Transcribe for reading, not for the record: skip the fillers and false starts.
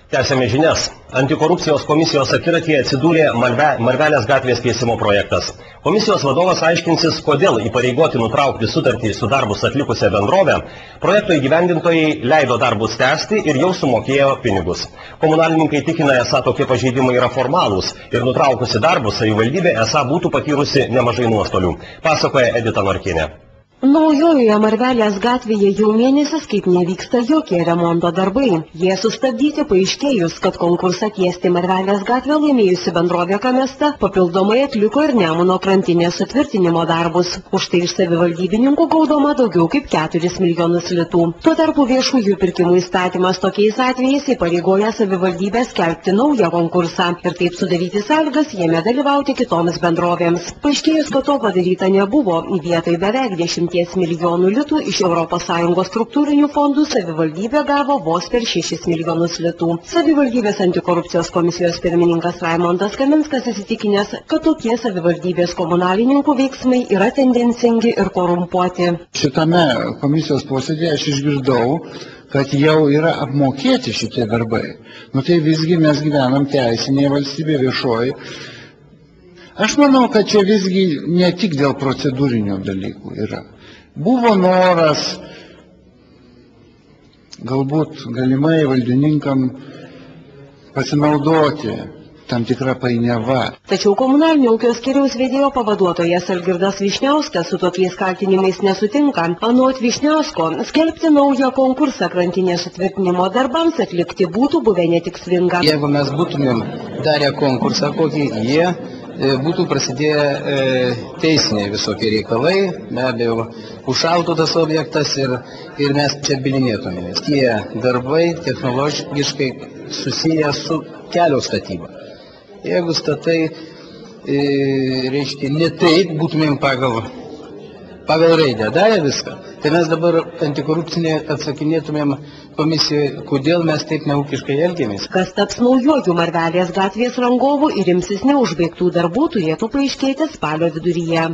Tęsiame žinias. Antikorupcijos komisijos akiratyje atsidūrė Marvelės gatvės tiesimo projektas. Komisijos vadovas aiškinsis, kodėl įpareigoti nutraukti sutartį su darbus atlikusią bendrovę, projekto įgyvendintojai leido darbus tęsti ir jau sumokėjo pinigus. Komunalininkai tikina, esą tokie pažeidimai yra formalūs ir nutraukusi darbus savivaldybė esą būtų patyrusi nemažai nuostolių. Pasakoja Edita Norkienė. Naujojoje Marvelės gatvėje jau mėnesis, kaip nevyksta jokie remonto darbai. Jie sustabdyti paaiškėjus, kad konkursą tiesti Marvelės gatvę laimėjusi bendrovė Kamesta papildomai atliko ir Nemuno krantinės sutvirtinimo darbus. Už tai iš savivaldybininkų gaudoma daugiau kaip 4 milijonus litų. Tuo tarpu viešųjų pirkimų įstatymas tokiais atvejais įpareigoja savivaldybę skelbti naują konkursą ir taip sudaryti sąlygas jame dalyvauti kitoms bendrovėms. Paaiškėjus, kad to padaryta nebuvo, vietoj beveik 10 milijonų litų iš ES struktūrinių fondų savivaldybė gavo vos per 6 milijonus litų. Savivaldybės antikorupcijos komisijos pirmininkas Raimondas Kaminskas įsitikinęs, kad tokie savivaldybės komunalininkų veiksmai yra tendencingi ir korumpuoti. Šitame komisijos posėdėje aš išgirdau, kad jau yra apmokėti šitie darbai. Tai visgi mes gyvenam teisinėje valstybėje viešoji. Aš manau, kad čia visgi ne tik dėl procedūrinių dalykų yra. Buvo noras, galbūt galimai valdininkam pasinaudoti tam tikrą painiavą. Tačiau komunalinio ūkio skyriaus vedėjo pavaduotojas Algirdas Vyšniauskas su tokiais kaltinimais nesutinka. Anot Vyšniausko, skelbti naują konkursą krantinės sutvirtinimo darbams atlikti būtų buvę netikslinga. Jeigu mes būtumėm darę konkursą, kokį jie būtų prasidėję teisiniai visokie reikalai, be abejo, užšaltų tas objektas ir mes čia bylinėtumėmės. Tie darbai technologiškai susiję su kelio statyba. Jeigu statai, reiškia, ne taip būtumėm pagal raidę darę viską, tai mes dabar antikorupcinė atsakinėtumėm komisijoje, kodėl mes taip neūkiškai elgiamės. Kas taps naujojų Marvelės gatvės rangovų ir imsis neužbaigtų darbų turėtų paaiškėti spalio viduryje.